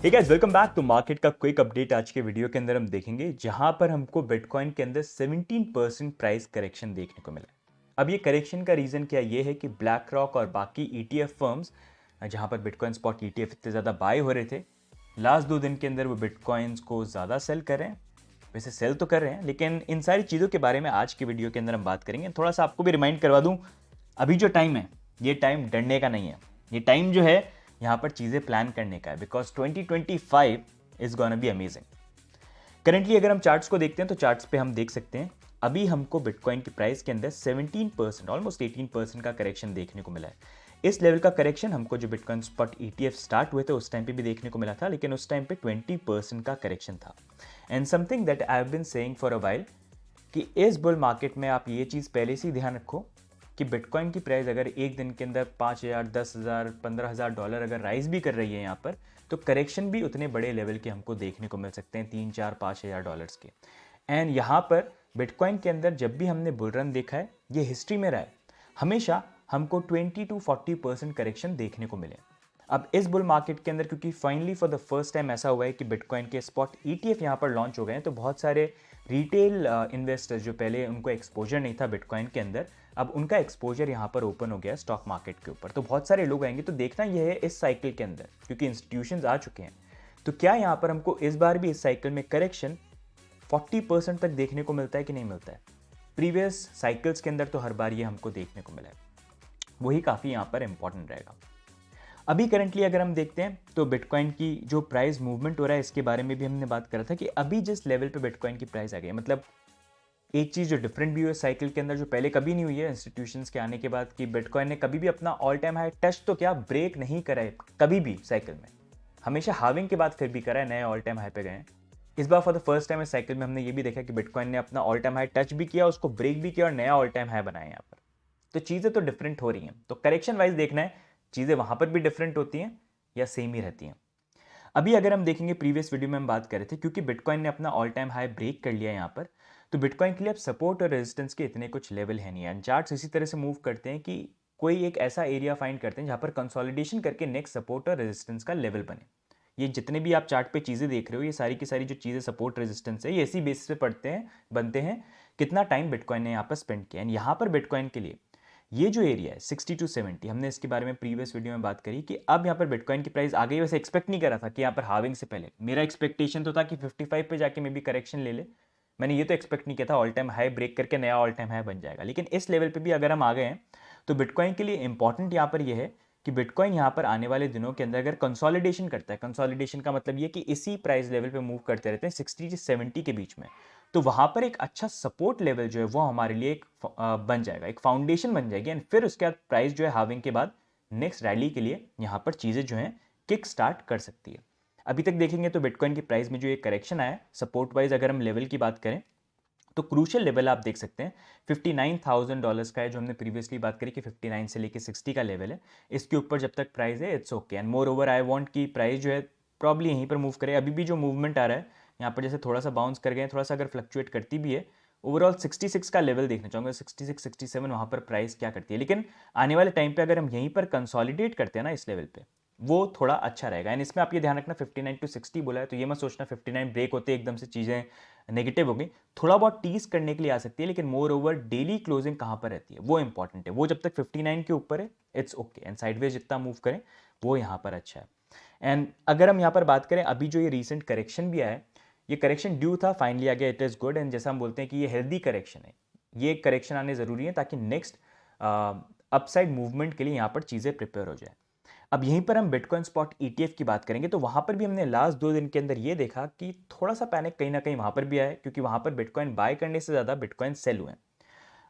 Hey guys, welcome back to market का quick update. आज के वीडियो के अंदर हम देखेंगे जहां पर हमको बिटकॉइन के अंदर 17% प्राइस करेक्शन देखने को मिला है। अब ये करेक्शन का रीज़न क्या ये है कि ब्लैक रॉक और बाकी ईटीएफ फर्म्स जहां पर बिटकॉइन स्पॉट ईटीएफ इतने ज़्यादा बाय हो रहे थे, लास्ट 2 दिन के अंदर वो बिटकॉइंस को ज़्यादा सेल कर रहे हैं। वैसे सेल तो कर रहे हैं, लेकिन इन सारी चीज़ों के बारे में आज की वीडियो के अंदर हम बात करेंगे। थोड़ा सा आपको भी रिमाइंड करवा दूँ, अभी जो टाइम है ये टाइम डरने का नहीं है। ये टाइम जो है यहाँ पर चीज़ें प्लान करने का है, because 2025 is gonna be amazing. Currently अगर हम चार्ट्स को देखते हैं तो चार्ट्स पे हम देख सकते हैं अभी हमको बिटकॉइन की प्राइस के अंदर 17%, ऑलमोस्ट 18% का करेक्शन देखने को मिला है। इस लेवल का करेक्शन हमको जो बिटकॉइन स्पॉट ईटीएफ स्टार्ट हुए थे उस टाइम पे भी देखने को मिला था, लेकिन उस टाइम पे 20% का करेक्शन था। And something that I have been saying for a while कि इस बुल मार्केट में आप ये चीज़ पहले से ही ध्यान रखो कि बिटकॉइन की प्राइस अगर एक दिन के अंदर 5,000, 10,000, $15,000 अगर राइज भी कर रही है यहाँ पर, तो करेक्शन भी उतने बड़े लेवल के हमको देखने को मिल सकते हैं, 3, 4, 5,000 डॉलर्स के। एंड यहाँ पर बिटकॉइन के अंदर जब भी हमने बुल रन देखा है, ये हिस्ट्री में रहा है, हमेशा हमको 20 to 40% करेक्शन देखने को मिले। अब इस बुल मार्केट के अंदर क्योंकि finally for the first time ऐसा हुआ है कि बिटकॉइन के स्पॉट ईटीएफ यहाँ पर लॉन्च हो गए हैं, तो बहुत सारे रिटेल इन्वेस्टर्स जो पहले उनको एक्सपोजर नहीं था बिटकॉइन के अंदर, अब उनका एक्सपोजर यहाँ पर ओपन हो गया स्टॉक मार्केट के ऊपर। तो बहुत सारे लोग आएंगे, तो देखना यह है इस साइकिल के अंदर क्योंकि इंस्टीट्यूशंस आ चुके हैं, तो क्या यहाँ पर हमको इस बार भी इस साइकिल में करेक्शन 40% तक देखने को मिलता है कि नहीं मिलता है। प्रीवियस साइकिल्स के अंदर तो हर बार ये हमको देखने को मिला है, वही काफ़ी यहाँ पर इंपॉर्टेंट रहेगा। अभी करंटली अगर हम देखते हैं तो बिटकॉइन की जो प्राइस मूवमेंट हो रहा है इसके बारे में भी हमने बात करा था कि अभी जिस लेवल पे बिटकॉइन की प्राइस आ गई है, मतलब एक चीज़ जो डिफरेंट भी हुई है साइकिल के अंदर, जो पहले कभी नहीं हुई है इंस्टीट्यूशंस के आने के बाद, कि बिटकॉइन ने कभी भी अपना ऑल टाइम हाई टच तो क्या ब्रेक नहीं करा है कभी भी साइकिल में, हमेशा हाविंग के बाद फिर भी करा है, नए ऑल टाइम हाई पे गए हैं। इस बार फॉर द फर्स्ट टाइम इस साइकिल में हमने ये भी देखा कि बिटकॉइन ने अपना ऑल टाइम हाई टच भी किया, उसको ब्रेक भी किया और नया ऑल टाइम हाई बनाया यहाँ पर। तो चीज़ें तो डिफरेंट हो रही हैं, तो करेक्शन वाइज देखना है चीज़ें वहाँ पर भी डिफरेंट होती हैं या सेम ही रहती हैं। अभी अगर हम देखेंगे, प्रीवियस वीडियो में हम बात कर रहे थे क्योंकि बिटकॉइन ने अपना ऑल टाइम हाई ब्रेक कर लिया यहाँ पर, तो बिटकॉइन के लिए अब सपोर्ट और रेजिस्टेंस के इतने कुछ लेवल है नहीं है। चार्ट्स इसी तरह से मूव करते हैं कि कोई एक ऐसा एरिया फाइंड करते हैं जहाँ पर कंसोलिडेशन करके नेक्स्ट सपोर्ट और रेजिस्टेंस का लेवल बने। ये जितने भी आप चार्ट पे चीज़ें देख रहे हो, ये सारी की सारी जो चीज़ें सपोर्ट रेजिस्टेंस है, ये इसी बेसिस पे पढ़ते हैं बनते हैं कितना टाइम बिटकॉइन ने यहाँ पर स्पेंड किया। एंड यहाँ पर बिटकॉइन के लिए ये जो एरिया है 60 to 70, हमने इसके बारे में प्रीवियस वीडियो में बात करी कि अब यहाँ पर बिटकॉइन की प्राइस आ गई। वैसे एक्सपेक्ट नहीं करा था कि यहाँ पर हाविंग से पहले, मेरा एक्सपेक्टेशन तो था कि 55 पे जाके मे भी करेक्शन ले ले। मैंने ये तो एक्सपेक्ट नहीं किया था ऑल टाइम हाई ब्रेक करके नया ऑल टाइम हाई बन जाएगा, लेकिन इस लेवल पे भी अगर हम आ गए हैं तो बिटकॉइन के लिए इंपॉर्टेंट यहाँ पर यह है कि बिटकॉइन यहाँ पर आने वाले दिनों के अंदर अगर कंसोलिडेशन करता है, कंसोलिडेशन का मतलब ये कि इसी प्राइस लेवल पे मूव करते रहते हैं 60 से 70 के बीच में, तो वहाँ पर एक अच्छा सपोर्ट लेवल जो है वो हमारे लिए एक बन जाएगा, एक फाउंडेशन बन जाएगी। एंड फिर उसके बाद प्राइस जो है हाविंग के बाद नेक्स्ट रैली के लिए यहाँ पर चीज़ें जो हैं किक स्टार्ट कर सकती है। अभी तक देखेंगे तो बिटकॉइन की प्राइस में जो एक करेक्शन आया सपोर्ट वाइज, अगर हम लेवल की बात करें तो क्रूशियल लेवल आप देख सकते हैं $59,000 का है, जो हमने प्रीवियसली बात करी कि 59 से लेके 60 का लेवल है। इसके ऊपर जब तक प्राइस है it's okay. And more over I want की प्राइस जो है प्रॉब्ली यहीं पर मूव करे। अभी भी जो मूवमेंट आ रहा है यहाँ पर, जैसे थोड़ा सा बाउंस कर गए, थोड़ा सा अगर फ्लक्चुएट करती भी है, ओवरऑल 66 का लेवल देखना चाहूँगा, 66 67 वहाँ पर प्राइस क्या करती है। लेकिन आने वाले टाइम पे अगर हम यहीं पर कंसोलिडेट करते हैं ना इस लेवल पे, वो थोड़ा अच्छा रहेगा। एंड इसमें आप ये ध्यान रखना 59 to 60 बोला है, तो ये मत सोचना 59 ब्रेक होते एकदम से चीज़ें नेगेटिव हो गई, थोड़ा बहुत टीज करने के लिए आ सकती है, लेकिन मोर ओवर डेली क्लोजिंग कहाँ पर रहती है वो इंपॉर्टेंट है। वो जब तक 59 के ऊपर है इट्स ओके, एंड साइडवेज जितना मूव करें वो यहाँ पर अच्छा है। एंड अगर हम यहाँ पर बात करें, अभी जो ये रिसेंट करेक्शन भी आया है, ये करेक्शन ड्यू था, फाइनली आ गया, इट इज़ गुड। एंड जैसा हम बोलते हैं कि ये हेल्दी करेक्शन है, ये करेक्शन आने ज़रूरी है ताकि नेक्स्ट अपसाइड मूवमेंट के लिए यहाँ पर चीज़ें प्रिपेयर हो जाए। अब यहीं पर हम बिटकॉइन स्पॉट ईटीएफ की बात करेंगे, तो वहां पर भी हमने लास्ट 2 दिन के अंदर ये देखा कि थोड़ा सा पैनिक कहीं ना कहीं वहां पर भी आया, क्योंकि वहां पर बिटकॉइन बाय करने से ज़्यादा बिटकॉइन सेल हुए हैं।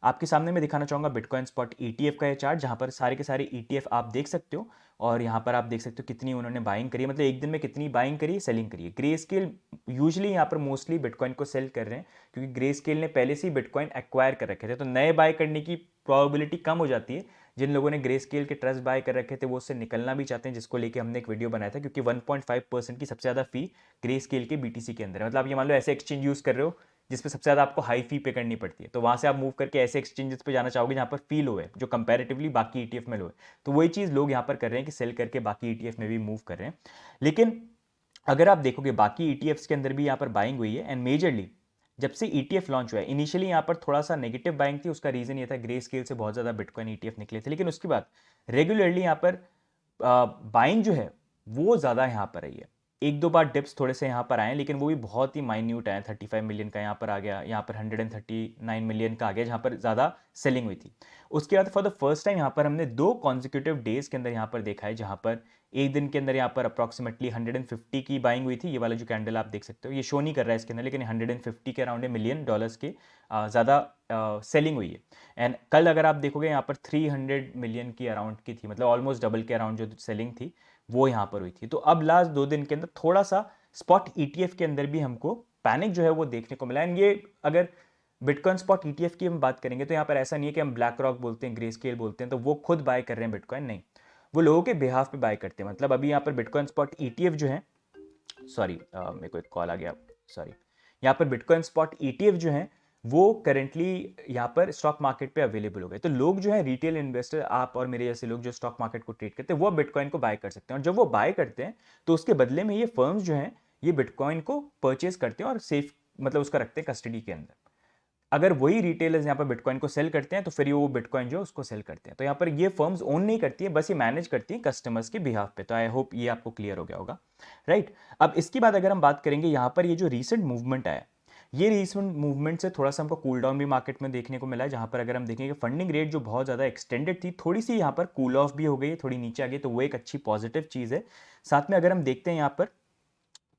आपके सामने मैं दिखाना चाहूँगा बिटकॉइन स्पॉट ईटीएफ का ये चार्ट, जहाँ पर सारे के सारे ईटीएफ आप देख सकते हो, और यहाँ पर आप देख सकते हो कितनी उन्होंने बाइंग करी है, मतलब एक दिन में कितनी बाइंग करी है, सेलिंग करी है। ग्रे स्केल यूजली यहाँ पर मोस्टली बिटकॉइन को सेल कर रहे हैं, क्योंकि ग्रे स्केल ने पहले से ही बिटकॉइन एक्वायर कर रखे थे, तो नए बाय करने की प्रोबेबिलिटी कम हो जाती है। जिन लोगों ने ग्रे स्केल के ट्रस्ट बाय कर रखे थे वो उससे निकलना भी चाहते हैं, जिसको लेके हमने एक वीडियो बनाया था, क्योंकि 1.5% की सबसे ज़्यादा फी ग्रे स्केल के बीटीसी के अंदर है। मतलब आप ये मान लो ऐसे एक्सचेंज यूज़ कर रहे हो जिसपे सबसे ज़्यादा आपको हाई फी पे करनी पड़ती है, तो वहाँ से आप मूव करके ऐसे एक्सचेंजेस पे जाना चाहोगे जहाँ पर फी लो है, जो कंपैरेटिवली बाकी ईटीएफ में लो है। तो वही चीज़ लोग यहाँ पर कर रहे हैं कि सेल करके बाकी ईटीएफ में भी मूव कर रहे हैं। लेकिन अगर आप देखोगे बाकी ईटीएफ्स के अंदर भी यहाँ पर बाइंग हुई है, एंड मेजरली जब से ईटीएफ लॉन्च हुआ है, इनिशियली यहाँ पर थोड़ा सा नेगेटिव बाइंग थी। उसका रीजन ये था ग्रे स्केल से बहुत ज़्यादा बिटकॉइन ईटीएफ निकले थे, लेकिन उसके बाद रेगुलरली यहाँ पर बाइंग जो है वो ज़्यादा यहाँ पर आई है। एक दो बार डिप्स थोड़े से यहाँ पर आए, लेकिन वो भी बहुत ही माइन्यूट आए। 35 मिलियन का यहाँ पर आ गया, यहाँ पर 139 मिलियन का आ गया, जहाँ पर ज़्यादा सेलिंग हुई थी। उसके बाद फॉर द फर्स्ट टाइम यहाँ पर हमने 2 कॉन्जिक्यूटिव डेज के अंदर यहाँ पर देखा है, जहाँ पर एक दिन के अंदर यहाँ पर अप्रॉक्सीमेटली 150 की बाइंग हुई थी। ये वाला जो कैंडल आप देख सकते हो, ये शो नहीं कर रहा है इसके अंदर, लेकिन 150 के अराउंड मिलियन डॉलर्स के ज़्यादा सेलिंग हुई है। एंड कल अगर आप देखोगे यहाँ पर 300 मिलियन की अराउंड की थी, मतलब ऑलमोस्ट डबल के अराउंड जो सेलिंग थी वो यहाँ पर हुई थी। तो अब लास्ट 2 दिन के अंदर थोड़ा सा स्पॉट ईटीएफ के अंदर भी हमको पैनिक जो है वो देखने को मिला। एंड ये अगर बिटकॉइन स्पॉट ईटीएफ की हम बात करेंगे तो यहाँ पर ऐसा नहीं है कि हम ब्लैक रॉक बोलते हैं, ग्रे स्केल बोलते हैं तो वो खुद बाय कर रहे हैं बिटकॉइन, नहीं, वो लोगों के बिहाफ पे बाय करते हैं। मतलब अभी यहाँ पर बिटकॉइन स्पॉट ईटीएफ जो है, सॉरी मेरे को एक कॉल आ गया, सॉरी, यहाँ पर बिटकॉइन स्पॉट ईटीएफ जो है वो करेंटली यहाँ पर स्टॉक मार्केट पे अवेलेबल हो गए। तो लोग जो है रिटेल इन्वेस्टर, आप और मेरे जैसे लोग जो स्टॉक मार्केट को ट्रेड करते हैं, वो बिटकॉइन को बाय कर सकते हैं। और जब वो बाय करते हैं तो उसके बदले में ये फर्म्स जो हैं ये बिटकॉइन को परचेज करते हैं और सेफ, मतलब उसका रखते हैं कस्टडी के अंदर। अगर वही रिटेलर्स यहाँ पर बिटकॉइन को सेल करते हैं तो फिर ये वो बिटकॉइन जो उसको सेल करते हैं। तो यहाँ पर ये फर्म्स ओन नहीं करती है, बस ये मैनेज करती है कस्टमर्स के बिहाफ पे। तो आई होप ये आपको क्लियर हो गया होगा, राइट। अब इसके बाद अगर हम बात करेंगे यहाँ पर ये जो रीसेंट मूवमेंट आया, ये रीसेंट मूवमेंट से थोड़ा सा हमको कूल डाउन भी मार्केट में देखने को मिला है। जहाँ पर अगर हम देखेंगे फंडिंग रेट जो बहुत ज़्यादा एक्सटेंडेड थी, थोड़ी सी यहाँ पर कूल ऑफ भी हो गई है, थोड़ी नीचे आ गई, तो वो एक अच्छी पॉजिटिव चीज़ है। साथ में अगर हम देखते हैं यहाँ पर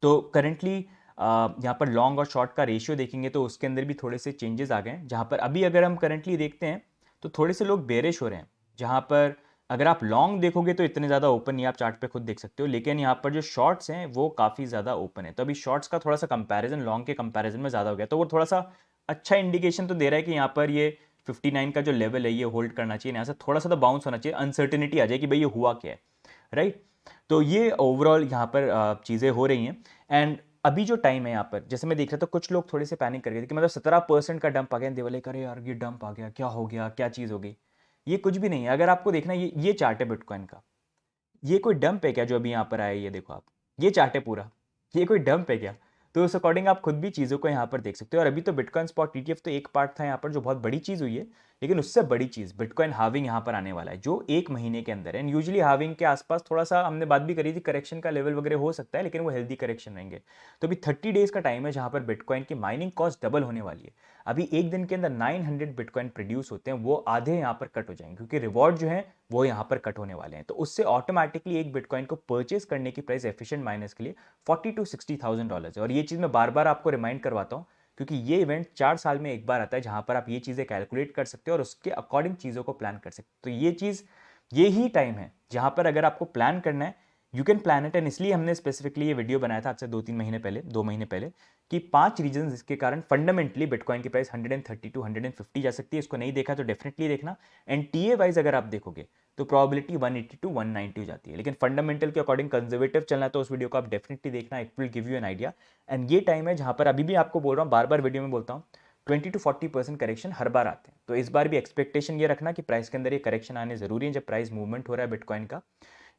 तो करेंटली यहाँ पर लॉन्ग और शॉर्ट का रेशियो देखेंगे तो उसके अंदर भी थोड़े से चेंजेस आ गए हैं। जहाँ पर अभी अगर हम करेंटली देखते हैं तो थोड़े से लोग बेरिश हो रहे हैं। जहाँ पर अगर आप लॉन्ग देखोगे तो इतने ज़्यादा ओपन नहीं, आप चार्ट पे खुद देख सकते हो, लेकिन यहाँ पर जो शॉर्ट्स हैं वो काफ़ी ज़्यादा ओपन है। तो अभी शॉर्ट्स का थोड़ा सा कंपैरिजन लॉन्ग के कंपैरिजन में ज़्यादा हो गया, तो वो थोड़ा सा अच्छा इंडिकेशन तो दे रहा है कि यहाँ पर ये 59 का जो लेवल है ये होल्ड करना चाहिए, यहाँ से थोड़ा सा तो बाउंस होना चाहिए, अनसर्टेनिटी आ जाए कि भाई ये हुआ क्या है, राइट। तो ये ओवरऑल यहाँ पर चीज़ें हो रही हैं। एंड अभी जो टाइम है यहाँ पर, जैसे मैं देख रहा था कुछ लोग थोड़े से पैनिक कर गए थे कि मतलब 17% का डंप आ गया, देवले करे यार ये डंप आ गया, क्या हो गया, क्या चीज़ हो गई। ये कुछ भी नहीं है। अगर आपको देखना ये चार्ट है बिटकॉइन का, ये कोई डंप है क्या जो अभी यहाँ पर आया है, ये देखो आप, ये चार्ट है पूरा, ये कोई डंप है क्या। तो उस अकॉर्डिंग आप खुद भी चीज़ों को यहाँ पर देख सकते हो। और अभी तो बिटकॉइन स्पॉट ईटीएफ तो एक पार्ट था यहाँ पर जो बहुत बड़ी चीज़ हुई है, लेकिन उससे बड़ी चीज़ बिटकॉइन हार्विंग यहाँ पर आने वाला है जो 1 महीने के अंदर है। एंड यूजुअली हार्विंग के आसपास थोड़ा सा हमने बात भी करी थी, करेक्शन का लेवल वगैरह हो सकता है, लेकिन वो हेल्दी करेक्शन रहेंगे। तो अभी 30 डेज का टाइम है जहाँ पर बिटकॉइन की माइनिंग कॉस्ट डबल होने वाली है। अभी एक दिन के अंदर 900 बिटकॉइन प्रोड्यूस होते हैं, वो आधे यहाँ पर कट हो जाएंगे क्योंकि रिवॉर्ड जो है वो यहाँ पर कट होने वाले हैं। तो उससे ऑटोमेटिकली एक बिटकॉइन को परचेज करने की प्राइस एफिशिएंट माइनर्स के लिए $40,000 to $60,000 है। और ये चीज़ मैं बार बार आपको रिमाइंड करवाता हूँ क्योंकि ये इवेंट 4 साल में एक बार आता है, जहाँ पर आप ये चीज़ें कैलकुलेट कर सकते हो और उसके अकॉर्डिंग चीज़ों को प्लान कर सकते हो। तो ये चीज़, ये ही टाइम है जहाँ पर अगर आपको प्लान करना है, you can plan it. And इसलिए हमने स्पेसिफिकली ये वीडियो बनाया था आज से 2-3 महीने पहले, 2 महीने पहले, कि 5 रीजन जिसके कारण फंडामेंटली बिटकॉइन की प्राइस 130 to 150 जा सकती है। इसको नहीं देखा तो डेफिनेटली देखना। एंड टीए वाइज अगर आप देखोगे तो प्रोबेबिलिटी 180 to 190 हो जाती है, लेकिन फंडामेंटल के अकॉर्डिंग कंजर्वेटिव चलना है तो उस वीडियो को आप डेफिनेटली देखना, it will give you an idea. And ये टाइम है जहाँ पर अभी भी आपको बोल रहा हूँ, बार बार वीडियो में बोलता हूँ, 20 to 40% करेक्शन हर बार आते हैं। तो इस बार भी एक्सपेक्टेशन ये रखना कि प्राइस के अंदर ये करेक्शन आने जरूरी है जब प्राइस मूवमेंट हो रहा है बिटकॉइन का।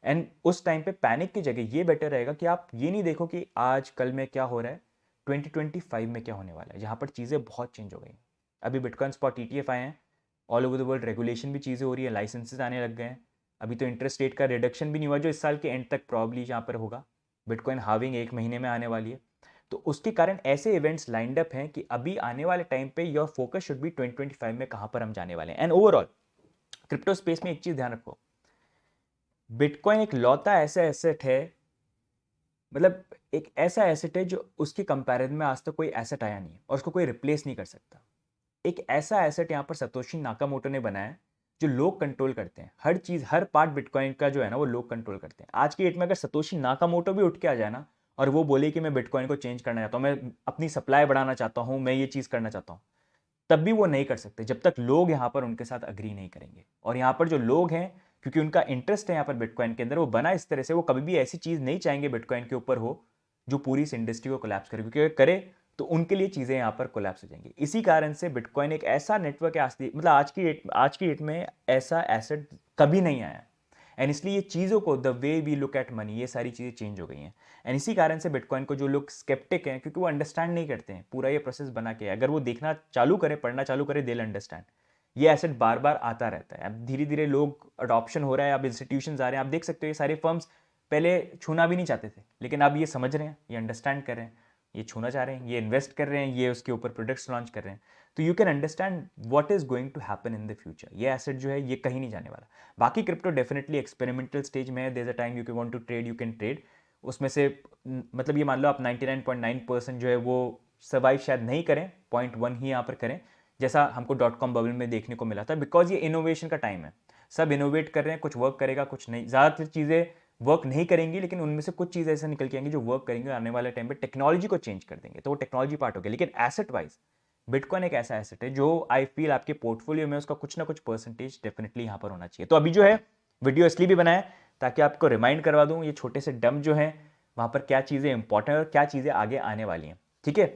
एंड उस टाइम पे पैनिक की जगह ये बेटर रहेगा कि आप ये नहीं देखो कि आज कल में क्या हो रहा है, 2025 में क्या होने वाला है, जहाँ पर चीज़ें बहुत चेंज हो गई हैं। अभी बिटकॉइन स्पॉट ईटीएफ आए हैं, all over the world regulation भी चीज़ें हो रही है, लाइसेंसेज आने लग गए हैं। अभी तो इंटरेस्ट रेट का रिडक्शन भी नहीं हुआ जो इस साल के एंड तक प्रॉब्ली यहाँ पर होगा। बिटकॉइन हाविंग 1 महीने में आने वाली है। तो उसके कारण ऐसे इवेंट्स लाइंड अप हैं कि अभी आने वाले टाइम पे योर फोकस शुड बी 2025 में कहाँ पर हम जाने वाले हैं। एंड ओवरऑल क्रिप्टो स्पेस में एक चीज़ ध्यान रखो, बिटकॉइन एक लौता ऐसा एसेट है, मतलब एक ऐसा एसेट है जो उसके कंपैरिजन में आज तक कोई एसेट आया नहीं है और उसको कोई रिप्लेस नहीं कर सकता। एक ऐसा एसेट यहाँ पर सतोशी नाकामोटो ने बनाया है जो लोग कंट्रोल करते हैं, हर चीज़, हर पार्ट बिटकॉइन का जो है ना वो लोग कंट्रोल करते हैं। आज की डेट में अगर सतोशी नाकामोटो भी उठ के आ जाए ना और वो बोले कि मैं बिटकॉइन को चेंज करना चाहता हूँ, मैं अपनी सप्लाई बढ़ाना चाहता हूँ, मैं ये चीज़ करना चाहता हूँ, तब भी वो नहीं कर सकते जब तक लोग यहाँ पर उनके साथ अग्री नहीं करेंगे। और यहाँ पर जो लोग हैं, क्योंकि उनका इंटरेस्ट है यहाँ पर बिटकॉइन के अंदर, वो बना इस तरह से, वो कभी भी ऐसी चीज़ नहीं चाहेंगे बिटकॉइन के ऊपर हो जो पूरी इस इंडस्ट्री को कोलैप्स करे, क्योंकि अगर करे तो उनके लिए चीज़ें यहाँ पर कोलैप्स हो जाएंगी। इसी कारण से बिटकॉइन एक ऐसा नेटवर्क है, मतलब आज की डेट में ऐसा एसेट कभी नहीं आया। एंड इसलिए ये चीज़ों को, the way we look at money, ये सारी चीज़ें चेंज हो गई हैं। एंड इसी कारण से बिटकॉइन को जो लोग स्केप्टिक हैं, क्योंकि वो अंडरस्टैंड नहीं करते हैं पूरा ये प्रोसेस बना के, अगर वो देखना चालू करें, पढ़ना चालू करें, दे अंडरस्टैंड। ये एसेट बार बार आता रहता है। अब धीरे धीरे लोग अडॉप्शन हो रहा है, अब इंस्टीट्यूशन आ रहे हैं, आप देख सकते हो ये सारे फर्म्स पहले छूना भी नहीं चाहते थे, लेकिन अब ये समझ रहे हैं, ये अंडरस्टैंड कर रहे हैं, ये छूना चाह रहे हैं, ये इन्वेस्ट कर रहे हैं, ये उसके ऊपर प्रोडक्ट्स लॉन्च कर रहे हैं। तो you can understand what is going to happen in the future. ये एसेट जो है ये कहीं नहीं जाने वाला। बाकी क्रिप्टो डेफिनेटली एक्सपेरिमेंटल स्टेज में है। There is a time you can want to trade, you can trade. उसमें से मतलब ये मान लो आप 99.9% जो है वो सर्वाइव शायद नहीं करें, 0.1 ही यहाँ पर करें, जैसा हमको .com बबल में देखने को मिला था। बिकॉज ये इनोवेशन का टाइम है, सब इनोवेट कर रहे हैं, कुछ वर्क करेगा कुछ नहीं, ज़्यादातर चीज़ें वर्क नहीं करेंगी, लेकिन उनमें से कुछ चीज़ें ऐसे निकल के आएंगी जो वर्क करेंगे, आने वाले टाइम पे टेक्नोलॉजी को चेंज कर देंगे, तो वो टेक्नोलॉजी पार्ट हो गया। लेकिन एसेट वाइज बिटकॉइन एक ऐसा एसेट है जो आई फील आपके पोर्टफोलियो में उसका कुछ ना कुछ परसेंटेज डेफिनेटली यहाँ पर होना चाहिए। तो अभी जो है वीडियो इसलिए भी बनाया ताकि आपको रिमाइंड करवा दूँ ये छोटे से डम जो है वहाँ पर क्या चीज़ें इंपॉर्टेंट और क्या चीज़ें आगे आने वाली हैं, ठीक है।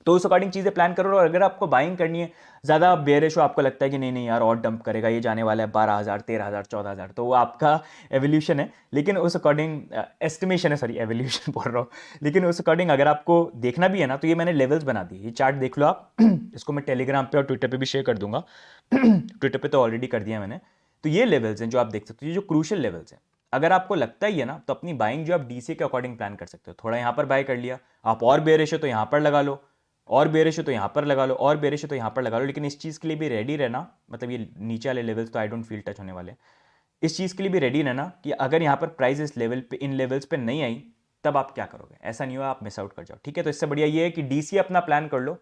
तो उस अकॉर्डिंग चीज़ें प्लान करो। और अगर आपको बाइंग करनी है, ज़्यादा बेयरिश हो, आपको लगता है कि नहीं नहीं यार और डंप करेगा, ये जाने वाला है 12,000 13,000 14,000, तो वो आपका एवोल्यूशन है। लेकिन उस अकॉर्डिंग एस्टिमेशन है, सॉरी एवोल्यूशन बोल रहा हूँ, लेकिन उस अकॉर्डिंग अगर आपको देखना भी है ना, तो ये मैंने लेवल्स बना दी, ये चार्ट देख लो आप। इसको मैं टेलीग्राम पे और ट्विटर पे भी शेयर कर दूंगा। ट्विटर पे तो ऑलरेडी कर दिया मैंने। तो ये लेवल्स हैं जो आप देख सकते हो, ये जो क्रूशियल लेवल्स हैं। अगर आपको लगता ही है ना, तो अपनी बाइंग जो आप डीसी के अकॉर्डिंग प्लान कर सकते हो। थोड़ा यहाँ पर बाय कर लिया, आप और बेयरिश हो तो यहाँ पर लगा लो, और बेरिश हो तो यहाँ पर लगा लो, और बेरिश हो तो यहाँ पर लगा लो। लेकिन इस चीज़ के लिए भी रेडी रहना, मतलब ये नीचे वाले लेवल्स तो आई डोंट फील टच होने वाले। इस चीज़ के लिए भी रेडी रहना कि अगर यहाँ पर प्राइस इस लेवल पे, इन लेवल्स पे नहीं आई, तब आप क्या करोगे। ऐसा नहीं हो आप मिस आउट कर जाओ, ठीक है। तो इससे बढ़िया ये है कि डीसी अपना प्लान कर लो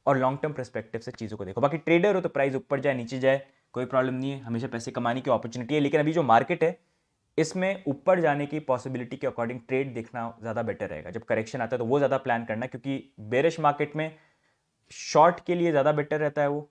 और लॉन्ग टर्म परस्पेक्टिव से चीज़ों को देखो। बाकी ट्रेडर हो तो प्राइस ऊपर जाए नीचे जाए कोई प्रॉब्लम नहीं है, हमेशा पैसे कमाने की अपॉर्चुनिटी है। लेकिन अभी जो मार्केट है इसमें ऊपर जाने की पॉसिबिलिटी के अकॉर्डिंग ट्रेड देखना ज़्यादा बेटर रहेगा। जब करेक्शन आता है तो वो ज़्यादा प्लान करना, क्योंकि बेरिश मार्केट में शॉर्ट के लिए ज़्यादा बेटर रहता है वो,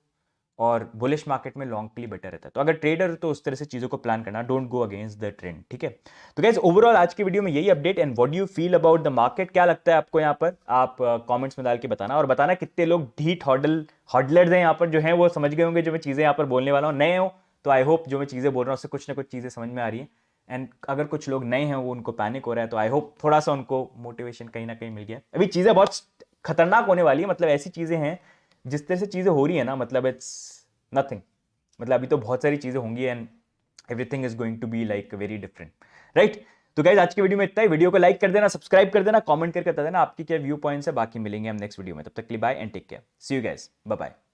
और बुलिश मार्केट में लॉन्ग के लिए बेटर रहता है। तो अगर ट्रेडर तो उस तरह से चीज़ों को प्लान करना, don't go against the trend, ठीक है। तो गाइस ओवरऑल आज की वीडियो में यही update. And what do you feel about the market, क्या लगता है आपको यहाँ पर, आप कमेंट्स में डाल के बताना। और बताना कितने लोग ढीठ हॉडलर्स हैं यहाँ पर, जो हैं वो समझ गए होंगे जो मैं चीज़ें यहाँ पर बोलने वाला हूँ। नए हो तो आई होप जो मैं चीज़ें बोल रहा हूँ उससे कुछ ना कुछ चीज़ें समझ में आ रही हैं। एंड अगर कुछ लोग नए हैं, वो उनको पैनिक हो रहा है, तो आई होप थोड़ा सा उनको मोटिवेशन कहीं ना कहीं मिल गया। अभी चीज़ें बहुत खतरनाक होने वाली है, मतलब ऐसी चीज़ें हैं जिस तरह से चीज़ें हो रही है ना, मतलब इट्स नथिंग। मतलब अभी तो बहुत सारी चीज़ें होंगी and everything is going to be like very different, right. तो गाइज आज की वीडियो में इतना ही। वीडियो को लाइक कर देना, सब्सक्राइब कर देना, कमेंट करके बता देना आपकी क्या व्यू पॉइंट्स है। बाकी मिलेंगे हम नेक्स्ट वीडियो में, तब तक के लिए bye and take care, see you guys, bye bye.